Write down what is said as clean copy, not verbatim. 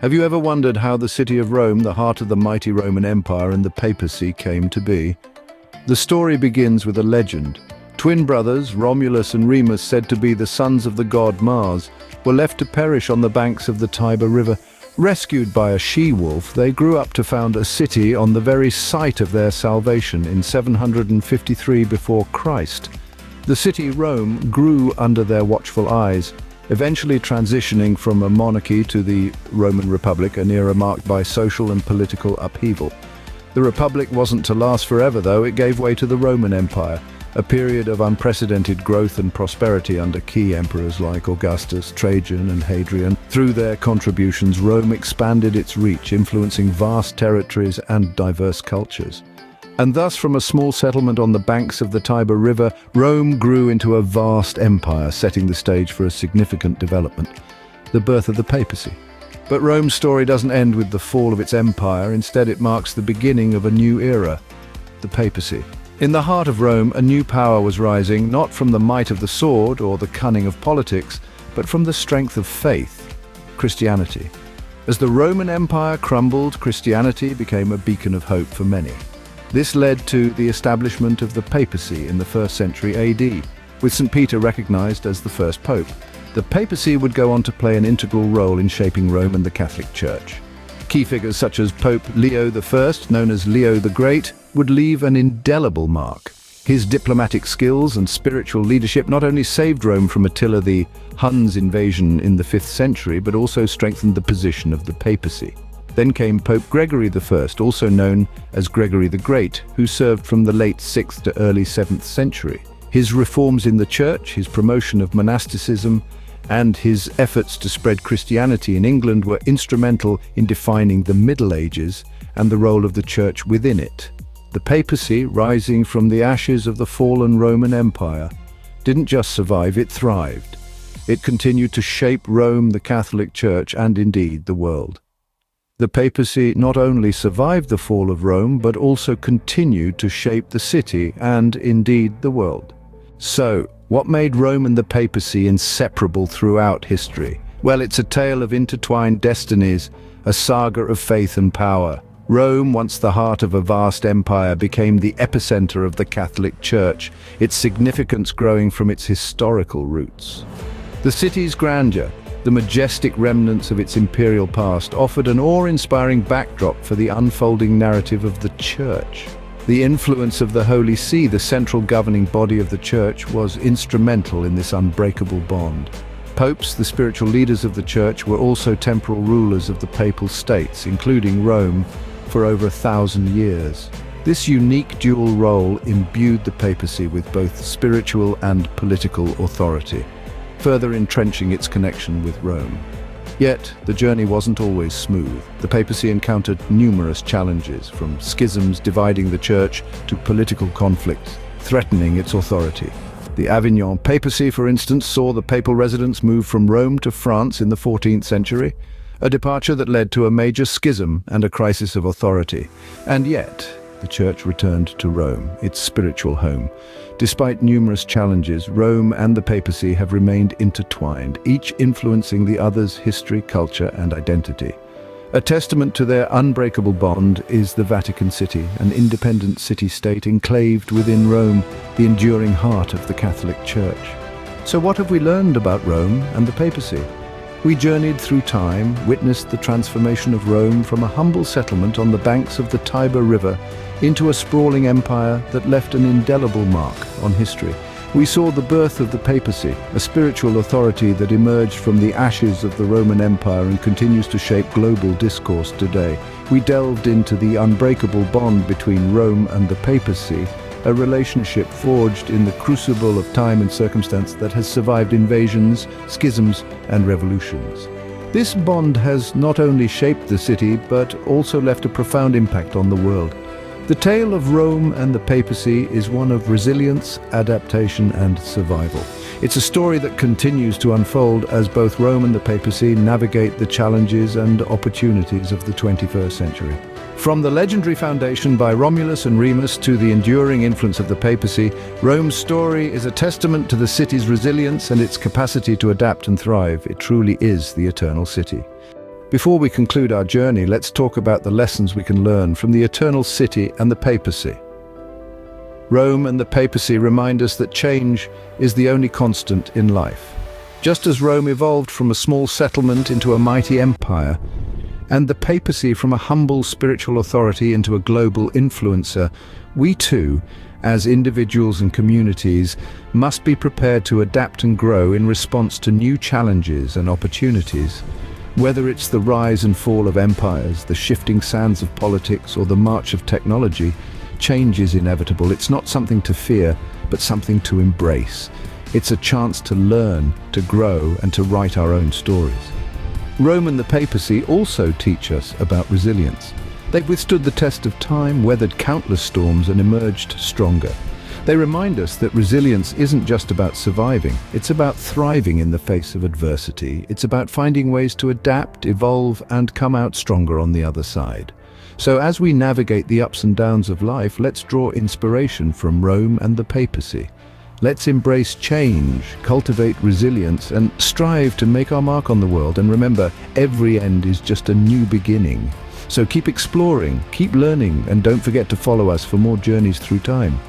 Have you ever wondered how the city of Rome, the heart of the mighty Roman Empire, and the papacy came to be? The story begins with a legend. Twin brothers, Romulus and Remus, said to be the sons of the god Mars, were left to perish on the banks of the Tiber River. Rescued by a she-wolf, they grew up to found a city on the very site of their salvation in 753 before Christ. The city Rome grew under their watchful eyes, eventually transitioning from a monarchy to the Roman Republic, an era marked by social and political upheaval. The Republic wasn't to last forever, though. It gave way to the Roman Empire, a period of unprecedented growth and prosperity under key emperors like Augustus, Trajan, and Hadrian. Through their contributions, Rome expanded its reach, influencing vast territories and diverse cultures. And thus, from a small settlement on the banks of the Tiber River, Rome grew into a vast empire, setting the stage for a significant development: the birth of the papacy. But Rome's story doesn't end with the fall of its empire. Instead, it marks the beginning of a new era: the papacy. In the heart of Rome, a new power was rising, not from the might of the sword or the cunning of politics, but from the strength of faith: Christianity. As the Roman Empire crumbled, Christianity became a beacon of hope for many. This led to the establishment of the papacy in the 1st century AD, with St. Peter recognized as the first pope. The papacy would go on to play an integral role in shaping Rome and the Catholic Church. Key figures such as Pope Leo I, known as Leo the Great, would leave an indelible mark. His diplomatic skills and spiritual leadership not only saved Rome from Attila the Hun's invasion in the 5th century, but also strengthened the position of the papacy. Then came Pope Gregory I, also known as Gregory the Great, who served from the late 6th to early 7th century. His reforms in the church, his promotion of monasticism, and his efforts to spread Christianity in England were instrumental in defining the Middle Ages and the role of the church within it. The papacy, rising from the ashes of the fallen Roman Empire, didn't just survive, it thrived. It continued to shape Rome, the Catholic Church, and indeed the world. The papacy not only survived the fall of Rome, but also continued to shape the city and indeed the world. So, what made Rome and the papacy inseparable throughout history? Well, it's a tale of intertwined destinies, a saga of faith and power. Rome, once the heart of a vast empire, became the epicenter of the Catholic Church, its significance growing from its historical roots. The city's grandeur, the majestic remnants of its imperial past, offered an awe-inspiring backdrop for the unfolding narrative of the Church. The influence of the Holy See, the central governing body of the Church, was instrumental in this unbreakable bond. Popes, the spiritual leaders of the Church, were also temporal rulers of the papal states, including Rome, for over 1,000 years. This unique dual role imbued the papacy with both spiritual and political authority, further entrenching its connection with Rome. Yet, the journey wasn't always smooth. The papacy encountered numerous challenges, from schisms dividing the church to political conflicts threatening its authority. The Avignon papacy, for instance, saw the papal residence move from Rome to France in the 14th century, a departure that led to a major schism and a crisis of authority. And yet, the church returned to Rome, its spiritual home. Despite numerous challenges, Rome and the papacy have remained intertwined, each influencing the other's history, culture, and identity. A testament to their unbreakable bond is the Vatican City, an independent city-state enclaved within Rome, the enduring heart of the Catholic Church. So what have we learned about Rome and the papacy? We journeyed through time, witnessed the transformation of Rome from a humble settlement on the banks of the Tiber River into a sprawling empire that left an indelible mark on history. We saw the birth of the papacy, a spiritual authority that emerged from the ashes of the Roman Empire and continues to shape global discourse today. We delved into the unbreakable bond between Rome and the papacy, a relationship forged in the crucible of time and circumstance that has survived invasions, schisms, and revolutions. This bond has not only shaped the city, but also left a profound impact on the world. The tale of Rome and the papacy is one of resilience, adaptation, and survival. It's a story that continues to unfold as both Rome and the papacy navigate the challenges and opportunities of the 21st century. From the legendary foundation by Romulus and Remus to the enduring influence of the papacy, Rome's story is a testament to the city's resilience and its capacity to adapt and thrive. It truly is the eternal city. Before we conclude our journey, let's talk about the lessons we can learn from the Eternal City and the Papacy. Rome and the Papacy remind us that change is the only constant in life. Just as Rome evolved from a small settlement into a mighty empire, and the Papacy from a humble spiritual authority into a global influencer, we too, as individuals and communities, must be prepared to adapt and grow in response to new challenges and opportunities. Whether it's the rise and fall of empires, the shifting sands of politics, or the march of technology, change is inevitable. It's not something to fear, but something to embrace. It's a chance to learn, to grow, and to write our own stories. Rome and the Papacy also teach us about resilience. They've withstood the test of time, weathered countless storms, and emerged stronger. They remind us that resilience isn't just about surviving, it's about thriving in the face of adversity. It's about finding ways to adapt, evolve, and come out stronger on the other side. So as we navigate the ups and downs of life, let's draw inspiration from Rome and the Papacy. Let's embrace change, cultivate resilience, and strive to make our mark on the world. And remember, every end is just a new beginning. So keep exploring, keep learning, and don't forget to follow us for more journeys through time.